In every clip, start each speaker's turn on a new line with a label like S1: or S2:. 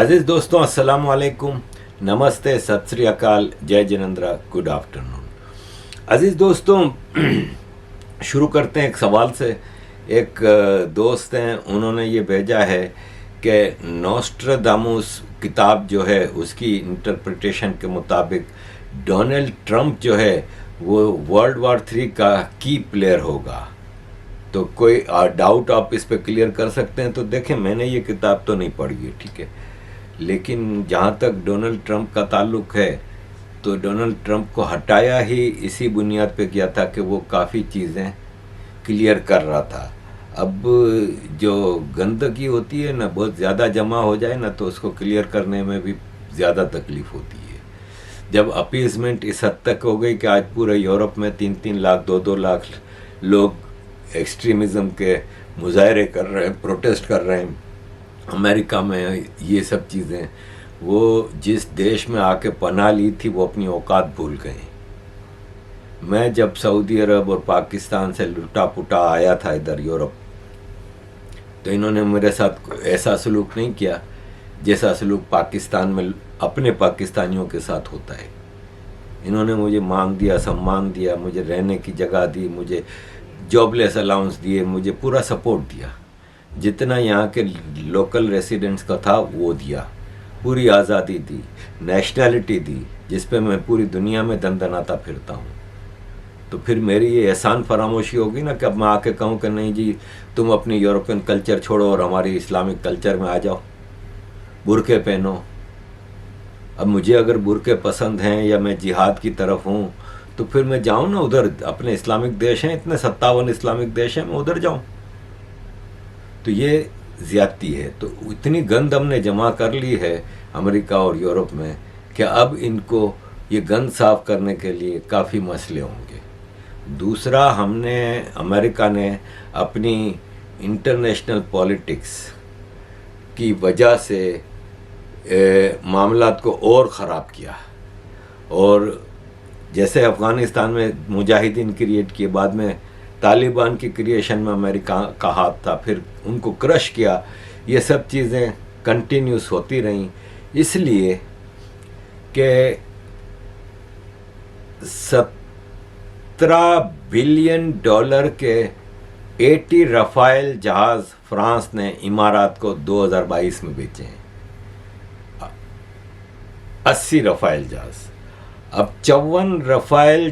S1: अजीज़ दोस्तों, अस्सलाम वालेकुम, नमस्ते, सत श्री अकाल, जय जिनेंद्र, गुड आफ्टरनून। अजीज़ दोस्तों, शुरू करते हैं एक सवाल से। एक दोस्त हैं, उन्होंने ये भेजा है कि नोस्ट्राडामस किताब जो है उसकी इंटरप्रिटेशन के मुताबिक डोनाल्ड ट्रंप जो है वो वर्ल्ड वॉर 3 का की प्लेयर होगा। तो कोई डाउट आप इस पे क्लियर कर सकते हैं? तो देखें, मैंने ये किताब तो नहीं पढ़ी है, ठीक है, लेकिन जहाँ तक डोनाल्ड ट्रंप का ताल्लुक है तो डोनाल्ड ट्रंप को हटाया ही इसी बुनियाद पे किया था कि वो काफ़ी चीज़ें क्लियर कर रहा था। अब जो गंदगी होती है ना, बहुत ज़्यादा जमा हो जाए ना, तो उसको क्लियर करने में भी ज़्यादा तकलीफ़ होती है। जब अपीजमेंट इस हद तक हो गई कि आज पूरे यूरोप में 3-3 लाख 2-2 लाख लोग एक्सट्रीमिज़म के मुजाहरे कर रहे हैं, प्रोटेस्ट कर रहे हैं, अमेरिका में ये सब चीज़ें, वो जिस देश में आके पनाह ली थी वो अपनी औकात भूल गए। मैं जब सऊदी अरब और पाकिस्तान से लुटा पुटा आया था इधर यूरोप, तो इन्होंने मेरे साथ ऐसा सलूक नहीं किया जैसा सलूक पाकिस्तान में अपने पाकिस्तानियों के साथ होता है। इन्होंने मुझे मान दिया, सम्मान दिया, मुझे रहने की जगह दी, मुझे जॉबलेस अलाउंस दिए, मुझे पूरा सपोर्ट दिया। जितना यहाँ के लोकल रेसिडेंट्स का था वो दिया, पूरी आज़ादी दी, नेशनैलिटी दी, जिस पे मैं पूरी दुनिया में दंदनाता फिरता हूँ। तो फिर मेरी ये एहसान फरामोशी होगी ना कि अब मैं आके कहूँ कि नहीं जी, तुम अपनी यूरोपियन कल्चर छोड़ो और हमारी इस्लामिक कल्चर में आ जाओ, बुरके पहनो। अब मुझे अगर बुरके पसंद हैं या मैं जिहाद की तरफ हूँ तो फिर मैं जाऊँ ना उधर, अपने इस्लामिक देश हैं, इतने 57 इस्लामिक देश हैं, मैं उधर जाऊँ। तो ये ज़्यादती है। तो इतनी गंद हमने जमा कर ली है अमेरिका और यूरोप में कि अब इनको ये गंद साफ करने के लिए काफ़ी मसले होंगे। दूसरा, अमेरिका ने अपनी इंटरनेशनल पॉलिटिक्स की वजह से मामलात को और ख़राब किया, और जैसे अफ़गानिस्तान में मुजाहिदीन क्रिएट किए, बाद में तालिबान की क्रिएशन में अमेरिका का हाथ था, फिर उनको क्रश किया। ये सब चीज़ें कंटिन्यूस होती रहीं, इसलिए कि 17 बिलियन डॉलर के 80 रफ़ाइल जहाज़ फ्रांस ने इमारात को 2022 में बेचे हैं। 80 रफ़ाइल जहाज़। अब 54 रफ़ाइल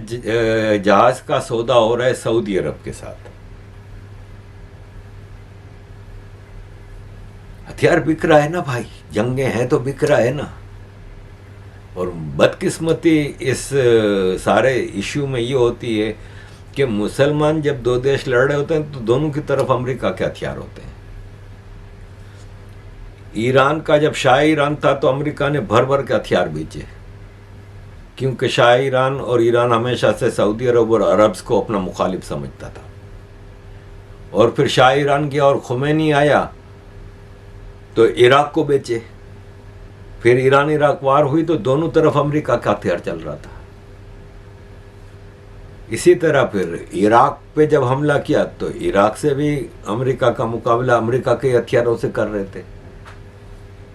S1: जहाज़ का सौदा हो रहा है सऊदी अरब के साथ। हथियार बिक रहा है ना भाई, जंगें हैं तो बिक रहा है ना। और बदकिस्मती इस सारे इशू में ये होती है कि मुसलमान जब दो देश लड़ रहे होते हैं तो दोनों की तरफ अमेरिका के हथियार होते हैं। ईरान का जब शाह ईरान था तो अमेरिका ने भर भर के हथियार बेचे, क्योंकि शाह ईरान और ईरान हमेशा से सऊदी अरब और अरब्स को अपना मुखालिफ समझता था। और फिर शाह ईरान गया और खुमैनी आया तो इराक को बेचे। फिर ईरान इराक वार हुई तो दोनों तरफ अमेरिका का हथियार चल रहा था। इसी तरह फिर इराक पे जब हमला किया तो इराक से भी अमेरिका का मुकाबला अमेरिका के हथियारों से कर रहे थे।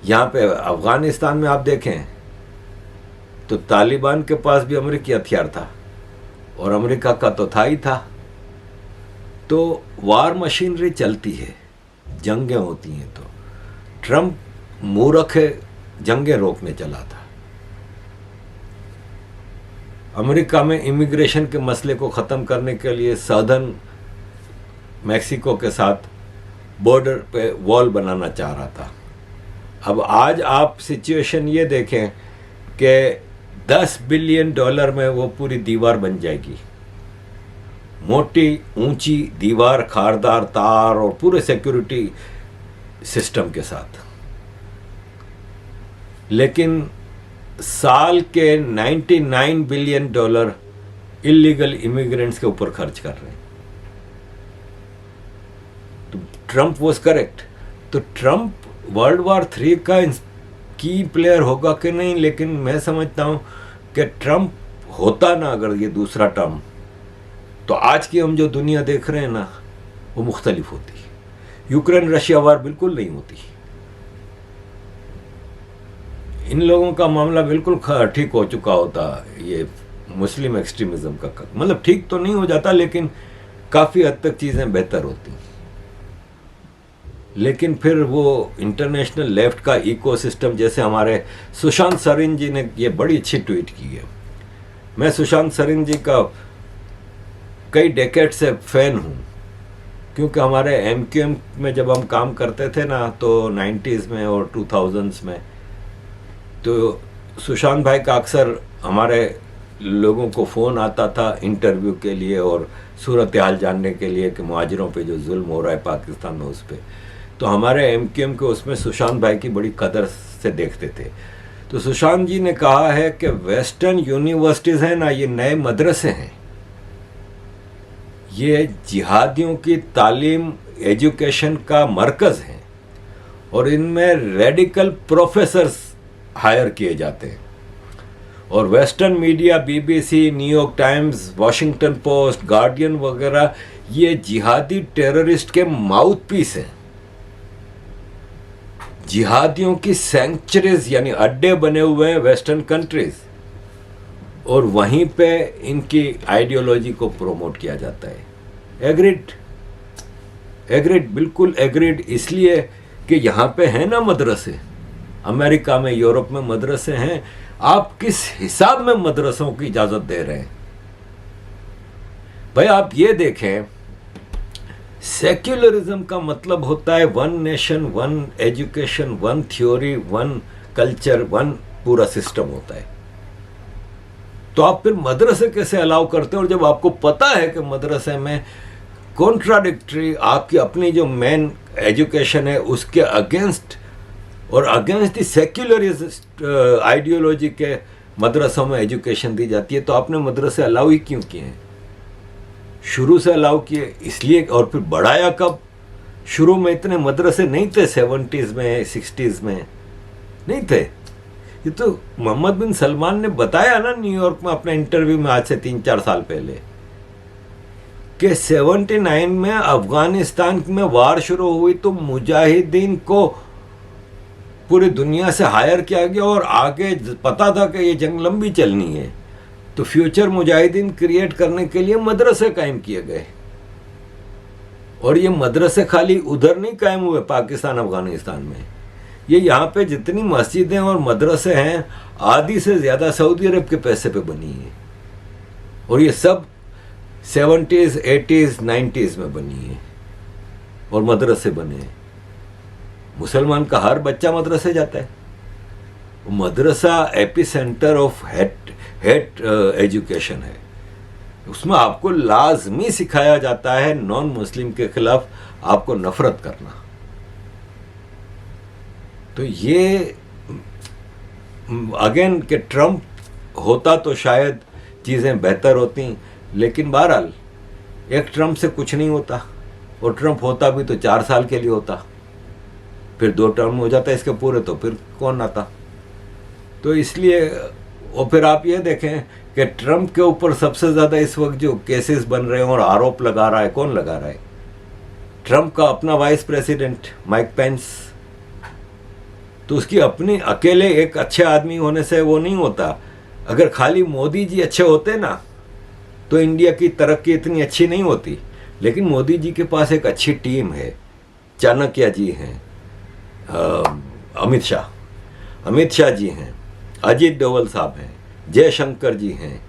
S1: यहाँ पे अफगानिस्तान में आप देखें तो तालिबान के पास भी अमेरिकी हथियार था और अमेरिका का तो था ही था। तो वार मशीनरी चलती है, जंगें होती हैं। तो ट्रंप मूर्ख है, जंगें रोकने चला था। अमेरिका में इमिग्रेशन के मसले को ख़त्म करने के लिए सदर्न मैक्सिको के साथ बॉर्डर पे वॉल बनाना चाह रहा था। अब आज आप सिचुएशन ये देखें कि 10 बिलियन डॉलर में वो पूरी दीवार बन जाएगी, मोटी ऊंची दीवार, खारदार तार और पूरे सिक्योरिटी सिस्टम के साथ। लेकिन साल के 99 बिलियन डॉलर इलीगल इमिग्रेंट्स के ऊपर खर्च कर रहे हैं। तो ट्रंप वाज करेक्ट। तो ट्रंप वर्ल्ड वॉर 3 का की प्लेयर होगा कि नहीं, लेकिन मैं समझता हूं कि ट्रंप होता ना अगर ये दूसरा टर्म, तो आज की हम जो दुनिया देख रहे हैं ना वो मुख्तलिफ होती। यूक्रेन रशिया वार बिल्कुल नहीं होती। इन लोगों का मामला बिल्कुल ठीक हो चुका होता, ये मुस्लिम एक्सट्रीमिज्म का मतलब ठीक तो नहीं हो जाता, लेकिन काफ़ी हद तक चीज़ें बेहतर होती। लेकिन फिर वो इंटरनेशनल लेफ्ट का इकोसिस्टम, जैसे हमारे सुशांत सरिन जी ने ये बड़ी अच्छी ट्वीट की है। मैं सुशांत सरिन जी का कई डेकेड से फैन हूँ, क्योंकि हमारे MQM में जब हम काम करते थे ना, तो 90s में और 2000s में, तो सुशांत भाई का अक्सर हमारे लोगों को फ़ोन आता था इंटरव्यू के लिए और सूरत हाल जानने के लिए कि मुहाजिरों पे जो जुल्म हो रहा है पाकिस्तान में, उस पर। तो हमारे MQM के उसमें सुशांत भाई की बड़ी कदर से देखते थे। तो सुशांत जी ने कहा है कि वेस्टर्न यूनिवर्सिटीज़ हैं ना, ये नए मदरसे हैं, ये जिहादियों की तालीम एजुकेशन का मरकज़ हैं, और इनमें रेडिकल प्रोफेसर्स हायर किए जाते हैं। और western media, BBC, New York times, Washington post, guardian वगैरह, ये जिहादी टेररिस्ट के माउथ पीस हैं। जिहादियों की सेंचुरीज यानी अड्डे बने हुए हैं वेस्टर्न कंट्रीज, और वहीं पे इनकी आइडियोलॉजी को प्रमोट किया जाता है। एग्रीड, बिल्कुल एग्रीड। इसलिए कि यहाँ पे है ना मदरसे, अमेरिका में, यूरोप में मदरसे हैं। आप किस हिसाब में मदरसों की इजाज़त दे रहे हैं? भाई आप ये देखें, सेक्युलरिज्म का मतलब होता है one nation, one education, one theory, one culture, one पूरा सिस्टम होता है। तो आप फिर मदरसे कैसे अलाउ करते हैं? और जब आपको पता है कि मदरसे में कॉन्ट्राडिक्टरी आपकी अपनी जो मेन एजुकेशन है उसके अगेंस्ट और अगेंस्ट द सेक्युलरिस्ट आइडियोलॉजी के मदरसों में एजुकेशन दी जाती है, तो आपने मदरसे अलाउ ही क्यों किए हैं? शुरू से अलाउ किए इसलिए, और फिर बढ़ाया कब? शुरू में इतने मदरसे नहीं थे, 70s में 60s में नहीं थे। ये तो मोहम्मद बिन सलमान ने बताया ना न्यूयॉर्क में अपने इंटरव्यू में आज से 3-4 साल पहले कि 79 में अफगानिस्तान में वार शुरू हुई तो मुजाहिदीन को पूरी दुनिया से हायर किया गया, और आगे पता था कि ये जंग लंबी चलनी है, तो फ्यूचर मुजाहिदीन क्रिएट करने के लिए मदरसे कायम किए गए। और ये मदरसे खाली उधर नहीं कायम हुए पाकिस्तान अफगानिस्तान में, ये यहाँ पे जितनी मस्जिदें और मदरसे हैं आधी से ज़्यादा सऊदी अरब के पैसे पे बनी है, और ये सब 70s, 80s, 90s में बनी है और मदरसे बने हैं। मुसलमान का हर बच्चा मदरसे जाता है। मदरसा epicentre of hate education है, उसमें आपको लाजमी सिखाया जाता है नॉन मुस्लिम के खिलाफ आपको नफरत करना। तो ये अगेन कि ट्रम्प होता तो शायद चीज़ें बेहतर होती, लेकिन बहरहाल एक ट्रम्प से कुछ नहीं होता, और ट्रम्प होता भी तो 4 साल के लिए होता, फिर 2 टर्म हो जाता इसके पूरे, तो फिर कौन आता? तो इसलिए, और फिर आप ये देखें कि ट्रम्प के ऊपर सबसे ज़्यादा इस वक्त जो केसेस बन रहे हैं और आरोप लगा रहा है, कौन लगा रहा है? ट्रम्प का अपना वाइस प्रेसिडेंट माइक पेंस। तो उसकी अपनी अकेले एक अच्छे आदमी होने से वो नहीं होता। अगर खाली मोदी जी अच्छे होते ना तो इंडिया की तरक्की इतनी अच्छी नहीं होती, लेकिन मोदी जी के पास एक अच्छी टीम है। चाणक्य जी हैं, अमित शाह जी हैं, अजीत डोवल साहब हैं, जयशंकर जी हैं,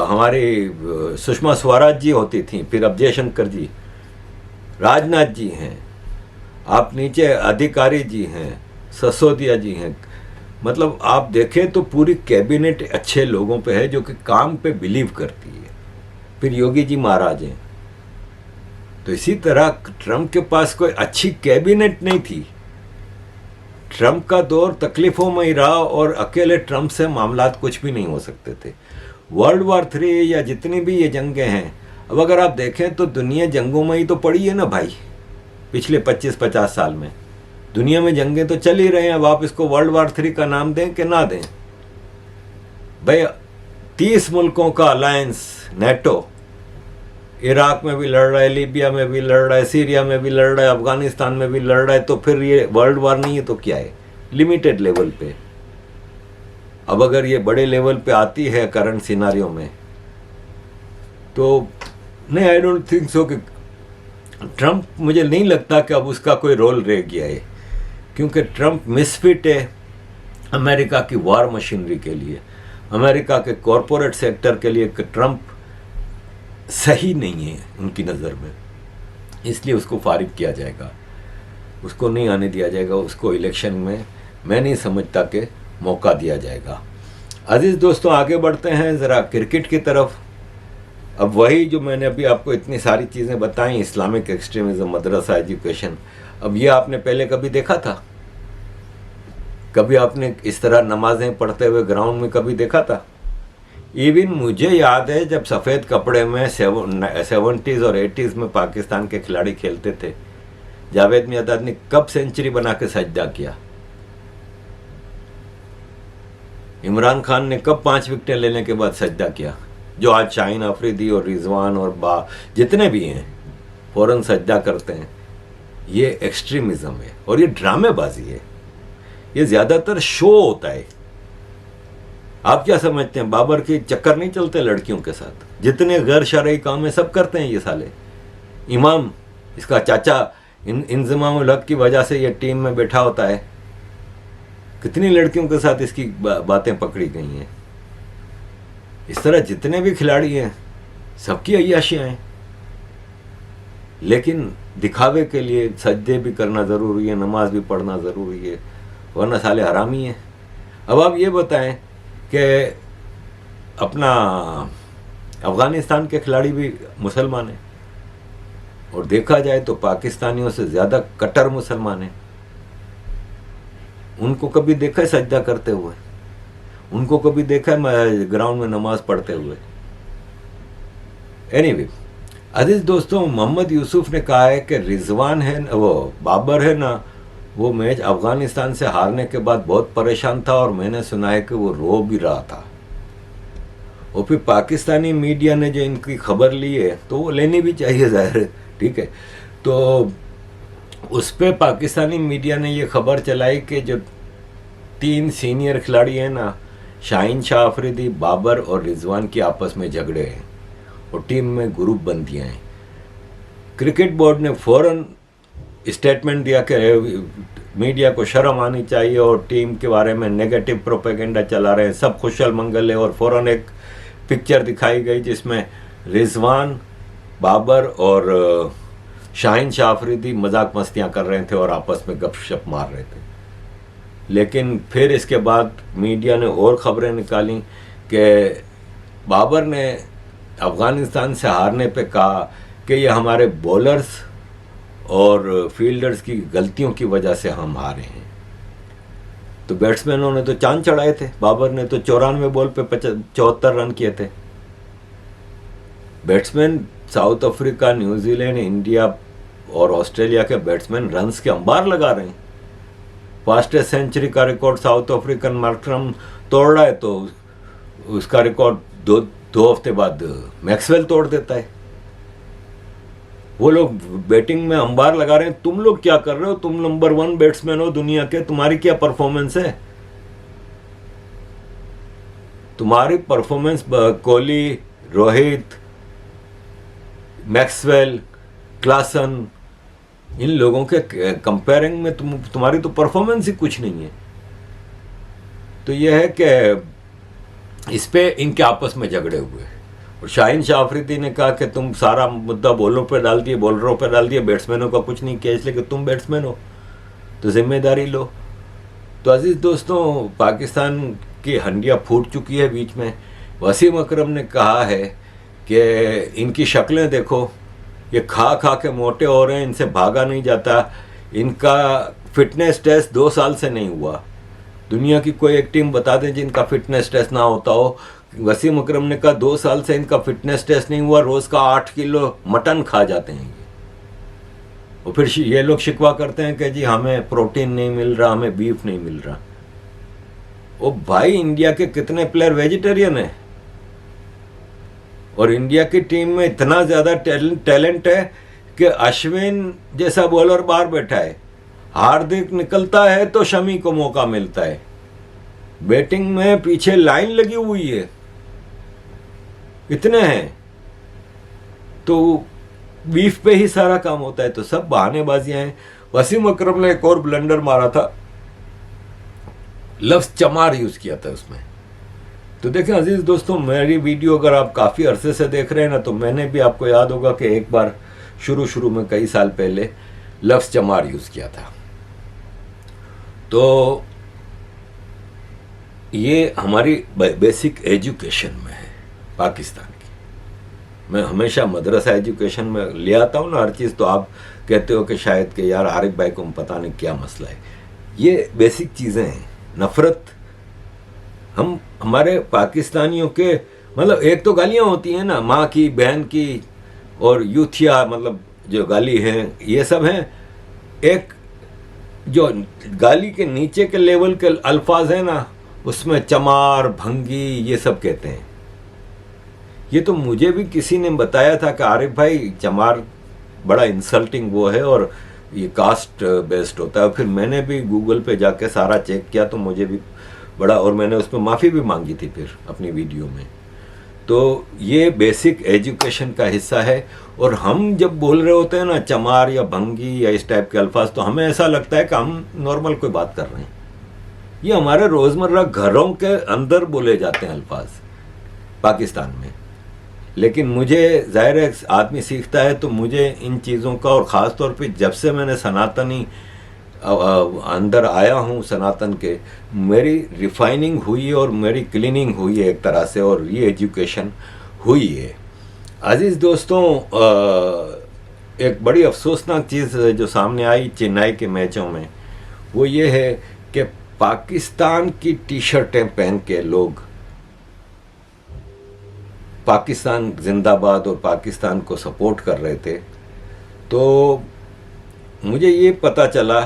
S1: हमारी सुषमा स्वराज जी होती थी, फिर अब जयशंकर जी, राजनाथ जी हैं, आप नीचे अधिकारी जी हैं, ससोदिया जी हैं। मतलब आप देखें तो पूरी कैबिनेट अच्छे लोगों पे है जो कि काम पे बिलीव करती है। फिर योगी जी महाराज हैं। तो इसी तरह ट्रम्प के पास कोई अच्छी कैबिनेट नहीं थी। ट्रम्प का दौर तकलीफों में ही रहा, और अकेले ट्रम्प से मामलात कुछ भी नहीं हो सकते थे। वर्ल्ड वॉर 3 या जितनी भी ये जंगें हैं, अब अगर आप देखें तो दुनिया जंगों में ही तो पड़ी है ना भाई। पिछले 25-50 साल में दुनिया में जंगें तो चल ही रहे हैं। अब आप इसको वर्ल्ड वॉर 3 का नाम दें कि ना दें? भाई 30 मुल्कों का अलायंस नेटो इराक में भी लड़ रहा है, लीबिया में भी लड़ रहा है, सीरिया में भी लड़ रहा है, अफगानिस्तान में भी लड़ रहा है। तो फिर ये वर्ल्ड वॉर नहीं है तो क्या है? लिमिटेड लेवल पे। अब अगर ये बड़े लेवल पे आती है करंट सिनारियो में, तो नहीं, आई डोंट थिंक सो कि ट्रंप, मुझे नहीं लगता कि अब उसका कोई रोल रह गया है, क्योंकि ट्रंप मिसफिट है अमेरिका की वॉर मशीनरी के लिए, अमेरिका के कॉरपोरेट सेक्टर के लिए। कि ट्रंप सही नहीं है उनकी नज़र में, इसलिए उसको फारिग किया जाएगा, उसको नहीं आने दिया जाएगा, उसको इलेक्शन में मैं नहीं समझता कि मौका दिया जाएगा। अजीज़ दोस्तों, आगे बढ़ते हैं ज़रा क्रिकेट की तरफ। अब वही जो मैंने अभी आपको इतनी सारी चीज़ें बताई, इस्लामिक एक्सट्रीमिज़म, मदरसा एजुकेशन, अब ये आपने पहले कभी देखा था? कभी आपने इस तरह नमाजें पढ़ते हुए ग्राउंड में कभी देखा था? इवन मुझे याद है जब सफ़ेद कपड़े में 70s और 80s में पाकिस्तान के खिलाड़ी खेलते थे, जावेद मियांदाद ने कब सेंचुरी बना के सजदा किया, इमरान खान ने कब 5 विकेटें लेने के बाद सजदा किया, जो आज शाहीन अफरीदी और रिजवान और जितने भी हैं फौरन सजदा करते हैं। ये एक्सट्रीमिज़म है और ये ड्रामेबाजी है, ये ज़्यादातर शो होता है। आप क्या समझते हैं, बाबर के चक्कर नहीं चलते लड़कियों के साथ? जितने गैर शरई काम है सब करते हैं ये साले। इमाम, इसका चाचा इंजमाम उल हक की वजह से ये टीम में बैठा होता है। कितनी लड़कियों के साथ इसकी बातें पकड़ी गई हैं। इस तरह जितने भी खिलाड़ी हैं सबकी अय्याशियाँ हैं, लेकिन दिखावे के लिए सजदे भी करना ज़रूरी है, नमाज भी पढ़ना ज़रूरी है, वरना साले हरामी हैं। अब आप ये बताएं कि अपना अफ़गानिस्तान के खिलाड़ी भी मुसलमान हैं, और देखा जाए तो पाकिस्तानियों से ज़्यादा कट्टर मुसलमान हैं। उनको कभी देखा है सजदा करते हुए? उनको कभी देखा है ग्राउंड में नमाज पढ़ते हुए? एनीवे, अजीज दोस्तों, मोहम्मद यूसुफ ने कहा है कि रिजवान है, वो बाबर है ना, वो मैच अफगानिस्तान से हारने के बाद बहुत परेशान था, और मैंने सुना है कि वो रो भी रहा था। और फिर पाकिस्तानी मीडिया ने जो इनकी खबर ली है, तो वो लेनी भी चाहिए, जाहिर है, ठीक है। तो उस पर पाकिस्तानी मीडिया ने ये खबर चलाई कि जो 3 सीनियर खिलाड़ी हैं ना, शाहीन शाह अफरीदी, बाबर और रिजवान की आपस में झगड़े हैं और टीम में ग्रुप बन दिए हैं। क्रिकेट बोर्ड ने फ़ौरन स्टेटमेंट दिया कि मीडिया को शर्म आनी चाहिए और टीम के बारे में नेगेटिव प्रोपेगेंडा चला रहे हैं, सब खुशल मंगल है। और फ़ौरन एक पिक्चर दिखाई गई जिसमें रिजवान, बाबर और शाहीन शाह अफरीदी मजाक मस्तियाँ कर रहे थे और आपस में गपशप मार रहे थे। लेकिन फिर इसके बाद मीडिया ने और ख़बरें निकाली कि बाबर ने अफ़गानिस्तान से हारने पे कहा कि ये हमारे बॉलर्स और फील्डर्स की गलतियों की वजह से हम हारे हैं। तो बैट्समैनों ने तो चांद चढ़ाए थे, बाबर ने तो 94 बॉल पे 74 रन किए थे। Batsman south Africa, New Zealand, India और ऑस्ट्रेलिया के बैट्समैन रन्स के अंबार लगा रहे हैं। फास्टेस्ट सेंचुरी का रिकॉर्ड साउथ अफ्रीकन मार्करम तोड़ रहा है, तो उसका रिकॉर्ड दो हफ्ते बाद मैक्सवेल तोड़ देता है। वो लोग बैटिंग में अंबार लगा रहे हैं, तुम लोग क्या कर रहे हो? तुम नंबर 1 बैट्समैन हो दुनिया के, तुम्हारी क्या परफॉर्मेंस है? तुम्हारी performance Kohli, Rohit, Maxwell, Klaasen, इन लोगों के कंपेयरिंग में तुम्हारी तो परफॉर्मेंस ही कुछ नहीं है। तो यह है कि इस पे इनके आपस में झगड़े हुए, और शाहीन शाह अफरीदी ने कहा कि तुम सारा मुद्दा बॉलरों पे डाल दिए, बॉलरों पे डाल दिए, बैट्समैनों का कुछ नहीं किया, इसलिए कि तुम बैट्समैन हो तो जिम्मेदारी लो। तो अजीज़ दोस्तों, पाकिस्तान की हंडिया फूट चुकी है बीच में। वसीम अकरम ने कहा है कि इनकी शक्लें देखो, ये खा खा के मोटे हो रहे हैं, इनसे भागा नहीं जाता, इनका फिटनेस टेस्ट 2 साल से नहीं हुआ। दुनिया की कोई एक टीम बता दें जिनका फिटनेस टेस्ट ना होता हो। वसीम अकरम ने कहा 2 साल से इनका फिटनेस टेस्ट नहीं हुआ, रोज़ का 8 किलो मटन खा जाते हैं ये। और फिर ये लोग शिकवा करते हैं कि जी हमें प्रोटीन नहीं मिल रहा, हमें बीफ नहीं मिल रहा। ओ भाई, इंडिया के कितने प्लेयर वेजिटेरियन हैं, और इंडिया की टीम में इतना ज़्यादा टैलेंट है कि अश्विन जैसा बॉलर बाहर बैठा है, हार्दिक निकलता है तो शमी को मौका मिलता है। बैटिंग में पीछे लाइन लगी हुई है, इतने हैं, तो बीफ पे ही सारा काम होता है। तो सब बहानेबाजियां हैं। वसीम अकरम ने एक और ब्लंडर मारा था, लफ्ज चमार यूज किया था उसमें। तो देखें अजीज दोस्तों, मेरी वीडियो अगर आप काफी अरसे से देख रहे हैं ना, तो मैंने भी, आपको याद होगा कि एक बार शुरू में कई साल पहले लफ्ज चमार यूज किया था। तो ये हमारी बेसिक एजुकेशन में है पाकिस्तान की। मैं हमेशा मदरसा एजुकेशन में ले आता हूँ ना हर चीज़, तो आप कहते हो कि शायद कि यार आरिफ भाई को पता नहीं क्या मसला है। ये बेसिक चीज़ें हैं। नफ़रत हम हमारे पाकिस्तानियों के, मतलब एक तो गालियाँ होती हैं ना, माँ की, बहन की, और यूथिया, मतलब जो गाली हैं ये सब हैं। एक जो गाली के नीचे के लेवल के अल्फाज हैं ना, उसमें चमार, भंगी, ये सब कहते हैं। ये तो मुझे भी किसी ने बताया था कि आरिफ भाई चमार बड़ा इंसल्टिंग वो है और ये कास्ट बेस्ड होता है। फिर मैंने भी गूगल पे जाके सारा चेक किया, तो मुझे भी बड़ा, और मैंने उसमें माफ़ी भी मांगी थी फिर अपनी वीडियो में। तो ये बेसिक एजुकेशन का हिस्सा है। और हम जब बोल रहे होते हैं ना चमार या भंगी या इस टाइप के अल्फाज, तो हमें ऐसा लगता है कि हम नॉर्मल कोई बात कर रहे हैं। ये हमारे रोज़मर्रा घरों के अंदर बोले जाते हैं अल्फाज पाकिस्तान में। लेकिन मुझे ज़ाहिर है आदमी सीखता है, तो मुझे इन चीज़ों का, और ख़ास तौर पे जब से मैंने सनातनी अंदर आया हूँ सनातन के, मेरी रिफाइनिंग हुई है और मेरी क्लीनिंग हुई है एक तरह से, और ये एजुकेशन हुई है। अजीज़ दोस्तों, एक बड़ी अफसोसनाक चीज़ जो सामने आई चेन्नई के मैचों में, वो ये है कि पाकिस्तान की टी शर्टें पहन के लोग पाकिस्तान जिंदाबाद और पाकिस्तान को सपोर्ट कर रहे थे। तो मुझे ये पता चला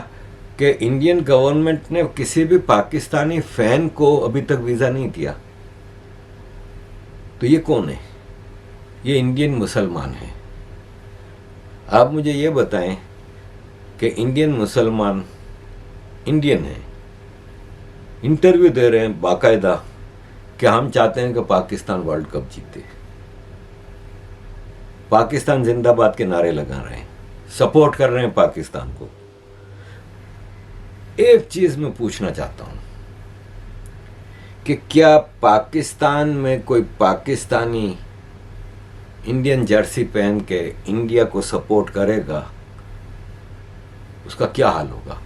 S1: कि इंडियन गवर्नमेंट ने किसी भी पाकिस्तानी फैन को अभी तक वीज़ा नहीं दिया। तो ये कौन है? ये इंडियन मुसलमान है। आप मुझे ये बताएं कि इंडियन मुसलमान इंडियन है, इंटरव्यू दे रहे हैं बाकायदा कि हम चाहते हैं कि पाकिस्तान वर्ल्ड कप जीते, पाकिस्तान जिंदाबाद के नारे लगा रहे हैं, सपोर्ट कर रहे हैं पाकिस्तान को। एक चीज मैं पूछना चाहता हूं कि क्या पाकिस्तान में कोई पाकिस्तानी इंडियन जर्सी पहन के इंडिया को सपोर्ट करेगा? उसका क्या हाल होगा?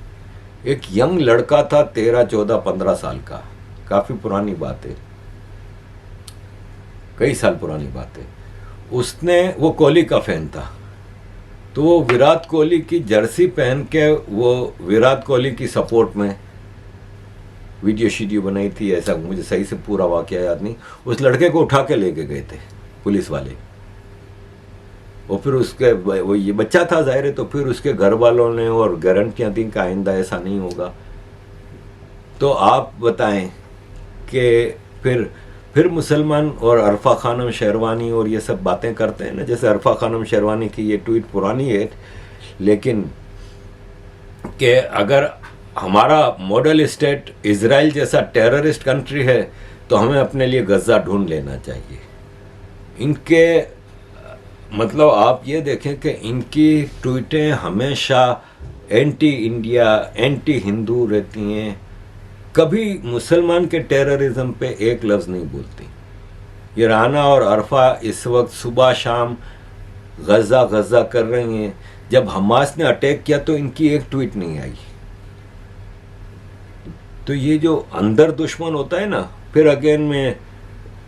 S1: एक यंग लड़का था 13, 14, 15 साल का, काफी पुरानी बात है, कई साल पुरानी बात है। उसने, वो कोहली का फैन था, तो वो विराट कोहली की जर्सी पहन के वो विराट कोहली की सपोर्ट में वीडियो शीडियो बनाई थी। ऐसा मुझे सही से पूरा वाकया याद नहीं। उस लड़के को उठा के लेके गए थे पुलिस वाले, और फिर उसके, वो ये बच्चा था जाहिर है, तो फिर उसके घर वालों ने और गारंटियां दी कि आइंदा ऐसा नहीं होगा। तो आप बताएं कि फिर मुसलमान और अरफा खानम शेरवानी और ये सब बातें करते हैं ना, जैसे अरफा खानम शेरवानी की ये ट्वीट पुरानी है, लेकिन कि अगर हमारा मॉडल स्टेट इजराइल जैसा टेररिस्ट कंट्री है, तो हमें अपने लिए गज़ा ढूंढ लेना चाहिए। इनके मतलब आप ये देखें कि इनकी ट्वीटें हमेशा एंटी इंडिया, एंटी हिंदू रहती हैं, कभी मुसलमान के टेररिज्म पे एक लफ्ज़ नहीं बोलती। ये राना और अरफा इस वक्त सुबह शाम गज़ा कर रही हैं। जब हमास ने अटैक किया तो इनकी एक ट्वीट नहीं आई। तो ये जो अंदर दुश्मन होता है ना, फिर अगेन मैं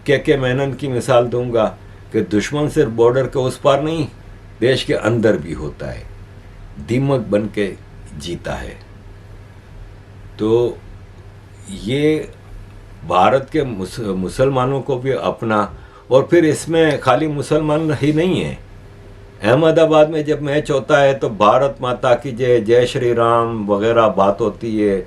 S1: के मेनन की मिसाल दूंगा कि दुश्मन सिर्फ बॉर्डर के उस पार नहीं, देश के अंदर भी होता है, दीमक बन के जीता है। तो ये भारत के मुसलमानों को भी अपना, और फिर इसमें खाली मुसलमान ही नहीं है। अहमदाबाद में जब मैच होता है तो भारत माता की जय, जय श्री राम वगैरह बात होती है,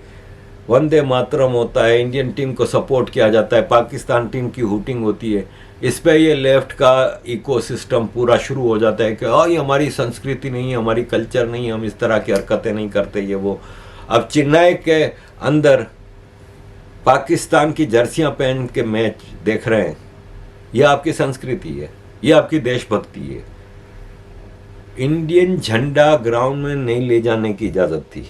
S1: वंदे मातरम होता है, इंडियन टीम को सपोर्ट किया जाता है, पाकिस्तान टीम की हूटिंग होती है। इस पे ये लेफ्ट का इकोसिस्टम पूरा शुरू हो जाता है कि ये हमारी संस्कृति नहीं है, हमारी कल्चर नहीं है, हम इस तरह की हरकतें नहीं करते, ये वो। अब चेन्नई के अंदर पाकिस्तान की जर्सियां पहन के मैच देख रहे हैं, यह आपकी संस्कृति है, यह आपकी देशभक्ति है। इंडियन झंडा ग्राउंड में नहीं ले जाने की इजाज़त थी।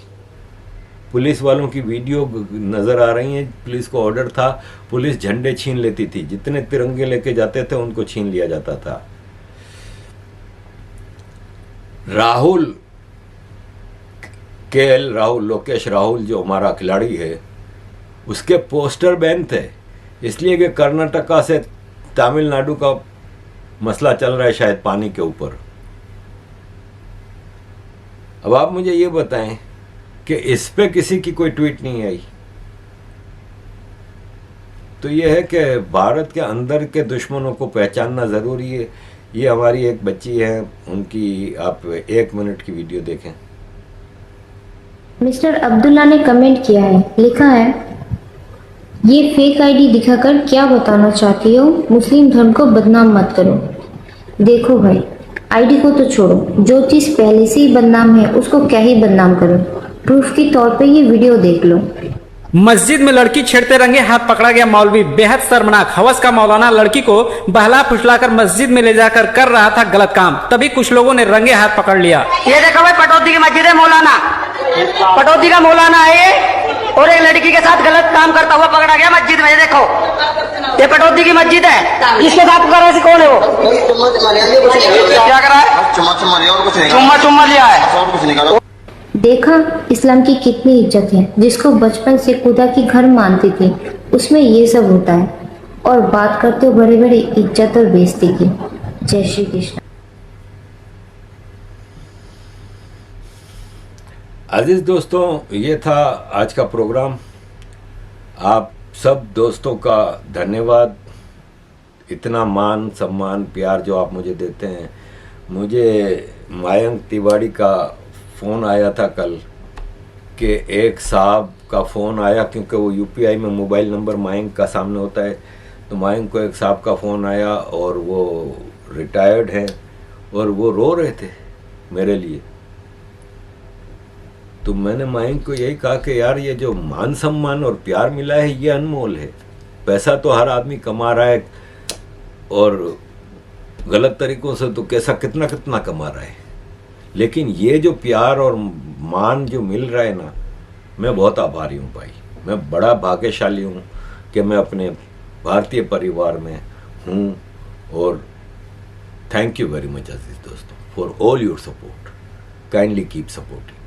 S1: पुलिस वालों की वीडियो नज़र आ रही है, पुलिस को ऑर्डर था, पुलिस झंडे छीन लेती थी, जितने तिरंगे लेके जाते थे उनको छीन लिया जाता था। राहुल KL राहुल, लोकेश राहुल जो हमारा खिलाड़ी है, उसके पोस्टर बैन थे, इसलिए कि कर्नाटका से तमिलनाडु का मसला चल रहा है शायद पानी के ऊपर। अब आप मुझे ये बताएं कि इस पे किसी की कोई ट्वीट नहीं आई। तो ये है कि भारत के अंदर के दुश्मनों को पहचानना ज़रूरी है। ये हमारी एक बच्ची है, उनकी आप 1 मिनट की वीडियो देखें।
S2: मिस्टर अब्दुल्ला ने कमेंट किया है, लिखा है, ये फेक आईडी दिखाकर क्या बताना चाहती हो? मुस्लिम धर्म को बदनाम मत करो। देखो भाई, आईडी को तो छोड़ो, जो चीज पहले से ही बदनाम है उसको क्या ही बदनाम करो। प्रूफ के तौर पे ये वीडियो देख लो।
S3: मस्जिद में लड़की छेड़ते रंगे हाथ पकड़ा गया मौलवी, बेहद शर्मनाक। हवस का मौलाना लड़की को बहला फुसलाकर मस्जिद में ले जाकर कर रहा था गलत काम, तभी कुछ लोगों ने रंगे हाथ पकड़ लिया।
S4: ये देखो भाई, पटौदी की मस्जिद है, मौलाना पटौदी का मौलाना है ये, और एक लड़की के साथ गलत काम करता हुआ पकड़ा गया मस्जिद में। ये देखो, ये पटौदी की मस्जिद है, इसके साथ कर रहा है, कौन है वो? क्या कर रहा है? चुम्मा लिया है।
S2: देखा इस्लाम की कितनी इज्जत है। जिसको बचपन से खुदा की घर मानती थी उसमें ये सब होता है, और बात करते हो बड़े बड़े इज्जत और बेइज्जती की। जय श्री कृष्ण।
S1: अजीज दोस्तों, ये था आज का प्रोग्राम। आप सब दोस्तों का धन्यवाद, इतना मान सम्मान प्यार जो आप मुझे देते हैं। मुझे मयंक तिवारी का फ़ोन आया था कल कि एक साहब का फ़ोन आया, क्योंकि वो UPI में मोबाइल नंबर मयंक का सामने होता है, तो मयंक को एक साहब का फ़ोन आया और वो रिटायर्ड हैं और वो रो रहे थे मेरे लिए। तो मैंने मयंक को यही कहा कि यार, ये जो मान सम्मान और प्यार मिला है ये अनमोल है। पैसा तो हर आदमी कमा रहा है और गलत तरीक़ों से तो कैसा कितना कितना कमा रहा है, लेकिन ये जो प्यार और मान जो मिल रहा है ना, मैं बहुत आभारी हूँ भाई। मैं बड़ा भाग्यशाली हूँ कि मैं अपने भारतीय परिवार में हूँ। और थैंक यू वेरी मच अजीज दोस्तों for all your support. Kindly keep supporting.